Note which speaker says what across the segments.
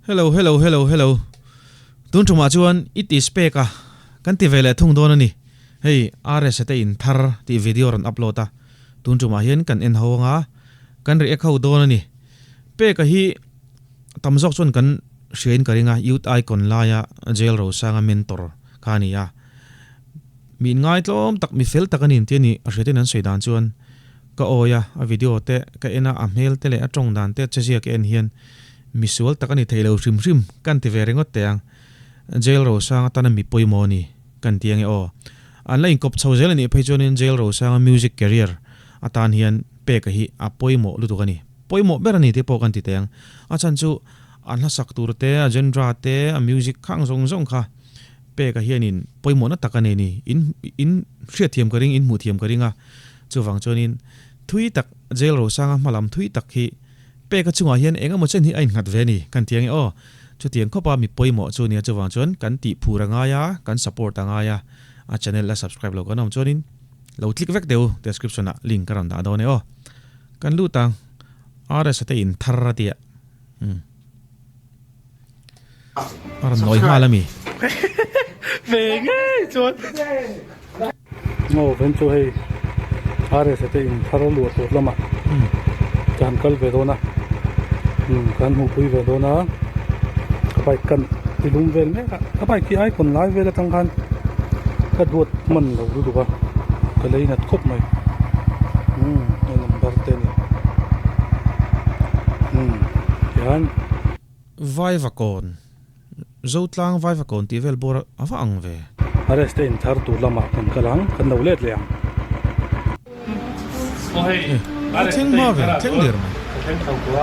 Speaker 1: Hello. Tun chuma chuan it is Pek-a kan ti vele thung don ani. Hei RS te in thar ti video ron upload a. Tun chuma hian kan en ho nga kan ri ekho don ani. Pek-a hi tamjok chun kan hrian karinga youth icon laya Lalrosanga mentor khania. Min ngai tlom tak mi fel takanin ti ni a hretin an soidan chuan ka oya a video te ka ena a hmel te le a tong dan te chezia ke en hian misual takani theilo hrim kan ti ve rengot teang Lalrosanga tana mi pawimawh ni kan tiang e o an lain kop chho zel ani phei chonin Lalrosanga music career atan hian Pek-a hi a pawimawh lu tu kani pawimawh berani te po kan ti teang a chan chu an la sak tur te a genre te a music khang zong kha Pek-a hian in pawimawh na takane ni in hria thiam karing in mu thiam karinga chuwang chonin thui tak Lalrosanga malam thui tak hi Pek-a chunga hian enga mo chen hi ain ngat ve ni kan tiang e o chu tiang khopa mi pawimawh chu ni chuwang chon kan ti phura nga ya kan support anga ya a channel la subscribe lo kanom chonin lo click vek deu description a link karan da do ne o kan lu tang RS te in tharra tia aran noi malami
Speaker 2: về ngay chuột ngô vẫn cho hay RS te in tharra lu to lama kan kal ve do na kan hu pui ve do naไปกันที่ลุงเวลเนี่ยก็ไปกี่ไอ้คนไลฟ์เวลทั้งคันก็ดวดมันเราดูป่ะก็เลยนัดคบหน่อยนั่นบาร์เทนยัน
Speaker 1: ไวฟ์ก่อนโจทย์ล่างไวฟ์ก่อนที่เวลบอร์อาฟังเว
Speaker 2: อะไรสเตนทาร์ตูลามากันกลางกันเราเล็ดเลยอ่ะโอ้ย
Speaker 1: เท่งมาเวเท่งเดือดมั้ย
Speaker 2: เท่งเขาตัว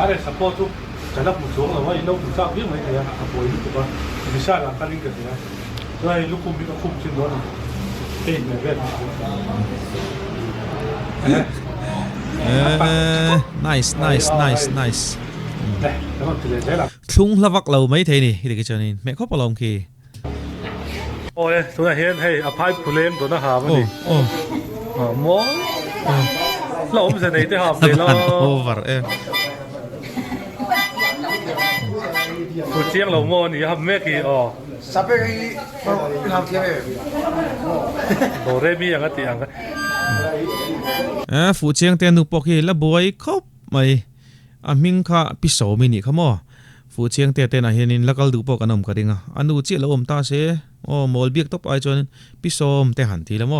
Speaker 2: อะไรสปอร์ตจะรับมือสองหรือว่าเราถึงทราบเรื่องไหมเนี่ยอ่ะป่วยถูกป่ะไม่ใช่หลังการลิงกันเนี่ยด้วยลูกคุมมีก็คุมชิ้นน้อยเต้นแบบนี้
Speaker 1: nice ทุ่งละวักเราไม่เท่นี่ที่เด็กชนี่แม่เขาปลอมคี
Speaker 2: โอ้ยตัวเห็นให้อภัยผู้เล่นตัวน่าหามันดิโม้เราไม่ใช่ในที่หาเลยเราผู้เชี่ยงเราโม่นี่ครับแม่กี่อ๋อ
Speaker 3: สับไปทำเที่ยว
Speaker 2: โดเรมีอย่างนั้นตีอย่างนั้น
Speaker 1: ผู้เชี่ยงเตียนนุปกีละบวยครบไม่มิงค่ะพิโสมินิขโมผู้เชี่ยงเตียนน่ะเห็นละกัลดูปกันอมกันดิงอันดูเจี๊ยละอมตาเสโมลเบียกตบไอจนพิโสมแต่หันทีละโม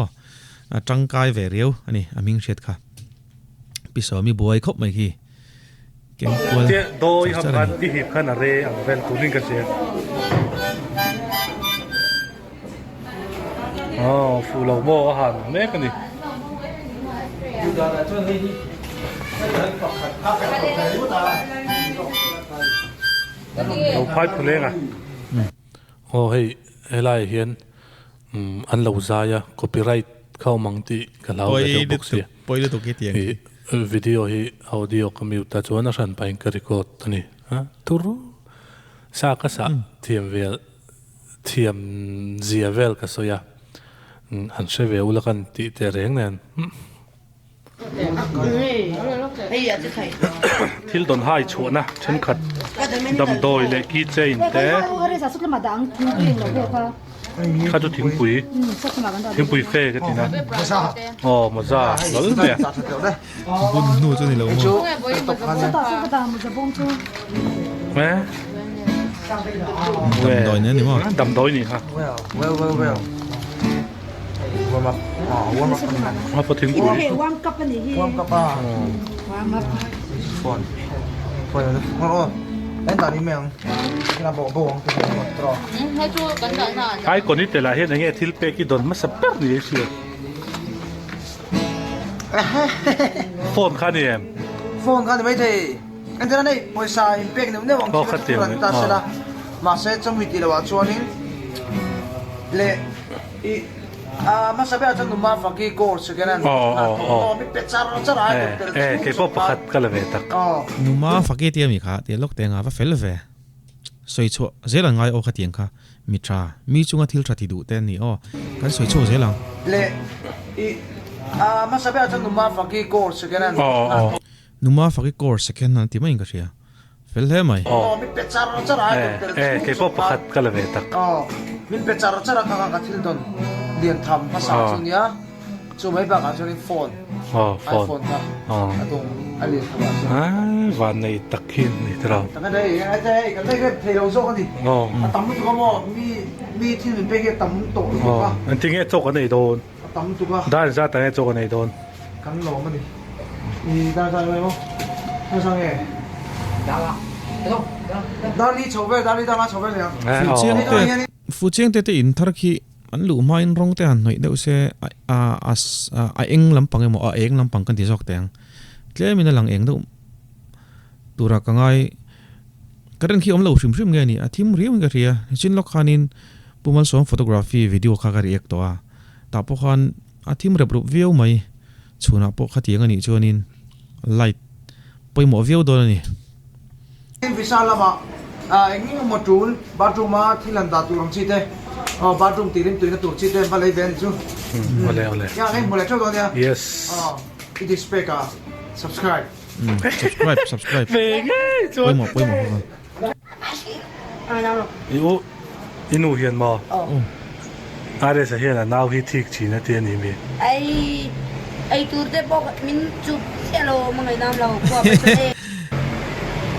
Speaker 1: จังกายเวรียวอันนี้มิงเช็ดค่ะพิโสมีบวยครบไม่กี่
Speaker 2: เจ้าโดยทำการที่หิบขนาดเร่อันเป็นตัวนิ่งกันเสียฟูเราโม่อาหารแม่กันนี่เราพายผู้เล่นอ่ะโอ้เฮ้ยอะไรเห็นอันเราใจอะคอปี้ไรท์เข้ามังตีกันเราจะบุกเสีย
Speaker 1: ปอยดูตัวกี่เตียง
Speaker 2: วิดีโอฮีออดิโอก็มีอุตส่าห์นั่งไปก็รีคอร์ดนี่ทุรุสากษะเทียมเวลเทียมเจียเวลก็สอยหันเชเวลแล้วกันติเตเรงเนี่ยที่โดนให้ชัวนะฉันขัดดำโดยเล็กกี้เจนแต่ข้าจะทิ้งปุ๋ยเฟ่กันทีนะมาซาแล้วเนี่ย
Speaker 1: บุญนู่นจนนี่เรา
Speaker 2: แม่
Speaker 1: ดำดอยเนี่ยนี่มั้ง
Speaker 2: ดำดอยนี่ฮะว่าพอทิ้งปุ๋ย
Speaker 3: ว่างกับป้าฝนไอ้ตอนนี้แมงเราบอกเป็นหมดตรอ
Speaker 2: ไอ้คนนี้แต่ละเห็นอย่างเงี้ยทิลเปกิโดนมาสับเปร์นี่เชียวโฟนข้านี่
Speaker 3: ไม่ได้อันนั้นไอ้ปอยสายเป็กเนี่ยหวังที่จะตัดสินละมาเสร็จจะมีที่เราชวนนี่เละมาสับแบบจะนุ่มมาฟังกี้โกร์สกันนั่นมีเป็ดจารจาร์
Speaker 2: เก็บพวกพัดกันเลยตัก
Speaker 1: นุ่มมาฟังกี้เตียมีค่ะเตียล็อกเตียงว่าเฟลเวสวยชัวเจริญง่ายโอขัดเตียงค่ะมีทรามีจุงทิลทราติดูเต้นนี่กันสวยชัวเจริญ
Speaker 3: เละมาสับแบบจะนุ่มมาฟังกี้โกร์สกันนั่น
Speaker 1: Numa faki course second nan ti mai inga ria fel he mai
Speaker 3: min pe char chara
Speaker 2: ke po pakhat kala ve tak
Speaker 3: min pe char chara ka thil don lian tham phasa chunia chu mai ba ka chuan phone
Speaker 2: phone
Speaker 3: ka adong ali thama
Speaker 2: van nei takhin ni tra
Speaker 3: ta ka dai kan dai ke thelo zo ka ni tam tu ka mo mi thil min pe ke tam to ka
Speaker 2: an tinge chok ka nei don
Speaker 3: tam tu ka
Speaker 2: dan za ta nge chok ka nei don
Speaker 3: kan lo ma ni ni da da mai mo ha sang e da li chobe da li da ma chobe le
Speaker 1: fu chiang te in thar khi an lu ma in rong te han noi deuh se a eng lampang emo a eng lampang kan ti jok teng tle min lang eng do tura ka ngai karen khi om lo hrim hrim nge ni a thim riam ga ria chin lok khanin pumal som photography video kha ga riak to a ta po khan a thim rep rup view mai chuna po khati nga ni chonin light poimo view do ni
Speaker 3: visala ma engi mo tool bathroom ma thilan da tu ram chi te bathroom tirim tuina tu chi te balai ben chu
Speaker 2: ole
Speaker 3: ya ngai mo le cho do ya
Speaker 2: yes
Speaker 3: it is Pek-a subscribe
Speaker 1: subscribe
Speaker 2: ve nge
Speaker 1: poimo
Speaker 2: yu inu hian ma are sa hian naw hi thik chi na te ni mi
Speaker 4: ai tur te bok min chu hello mangai nam lo ko ba te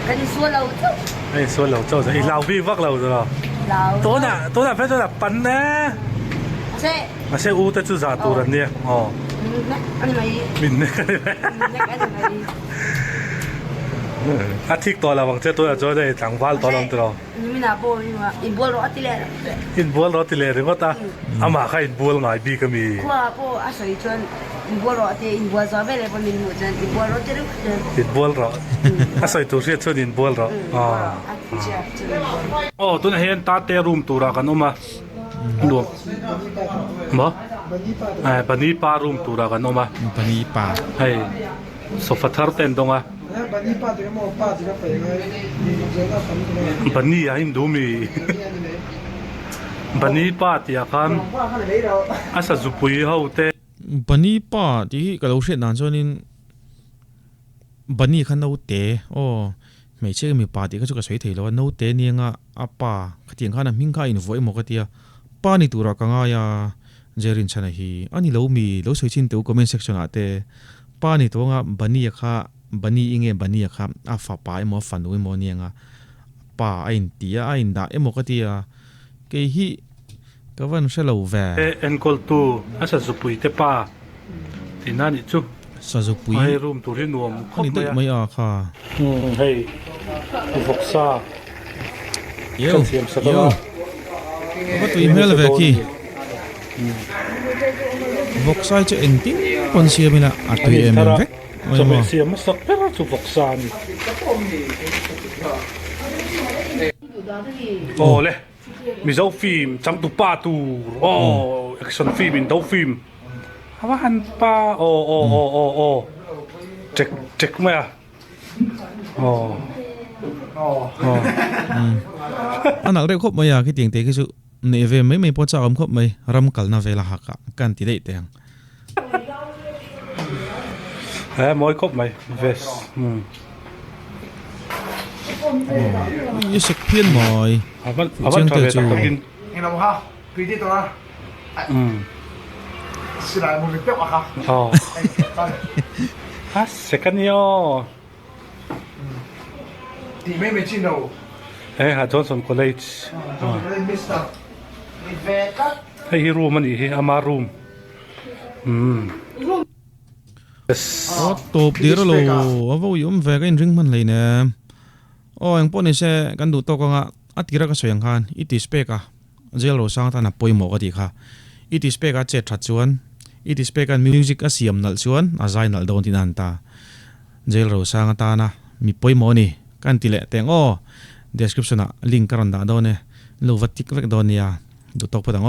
Speaker 4: kan so lo chu
Speaker 2: ai so lo cho sa i lao vi vak lo da
Speaker 4: lo
Speaker 2: to na fe to na pan na
Speaker 4: se
Speaker 2: ma se u ta chu za tu ran ne
Speaker 4: anh mày
Speaker 2: min ne ka a thik to la wang che to cho dai tang wal to long tro
Speaker 4: mình là bố nhưng mà in bố rồi thì lẽ
Speaker 2: in bol ro ti le ri ta ama kha in bol ngai bi ka mi
Speaker 4: qua bố à sợi chân in bố rồi thì in bố rồi về lại bên mình một chân in bố rồi thì được
Speaker 2: in bol ro a sai tu ri chon in bol ro tu na hen ta te room tu ra kan oma luom mo bani pa room tu ra kan oma
Speaker 1: pani pa
Speaker 2: hai sofa thar ten donga
Speaker 3: bani pa te mo pa te ka pe ngai
Speaker 2: bani a hin du mi bani pa ti a khan asa zupui ho te
Speaker 1: bani pa ti ka lo hret nan chonin bani khan no te mei che mi pa ti ka chu ka soi thei lo no te ni nga apa khatiang khana ming kha in voi mo ka tia pa ni tura ka nga ya jerin chana hi ani lo mi lo soi chin tu comment section ate pa ni to nga bani kha bani inge bani kha a fa pa mo fan wi mo ni nga pa ain tia ain da emo ka tia ke hi ka van shalo ve
Speaker 2: en kol tu asa zupui te pa ti na ni chu
Speaker 1: sa zo pui
Speaker 2: ai room tu ri nuam khop
Speaker 1: ni dei mai a kha
Speaker 2: hei vok sa
Speaker 1: yo
Speaker 2: kan siam sa ka
Speaker 1: ba tu email ve ki vok sai che en tin pon sia mina a tu em ve
Speaker 2: cho mình siam sak per chu vok sa ni le mi zo phim cham tu pa tu action film in do film hawa han pa check ma
Speaker 1: anak re khop maya ki ting te ki chu ne ve mai po cha am khop mai ram kal na vela ha ka kan ti dei teng
Speaker 2: moi khop mai ves
Speaker 1: ye sek phian moi
Speaker 2: avan
Speaker 1: te
Speaker 2: thave
Speaker 1: chu
Speaker 2: takin
Speaker 3: en lo ha pi ti to na sila mo le pe wa ha
Speaker 2: ha second yo
Speaker 3: ti me chin no
Speaker 2: ha Johnson College
Speaker 3: mister ni ve ka
Speaker 2: hey room ani hi ama room
Speaker 1: top dir lo avo yum ve ka in ring man le ne ang pon ni se kan du to ka nga atira ka soyang khan it is Pek-a Lalrosanga ta na poimo ka ti kha it is Pek-a che that chuan it is Pek-a music a siam nal chuan a zai nal don tin an ta Lalrosanga ta na mi poimo ni kan ti le teng description a link karon da do ne lo vatik vek do nia du tok pa dang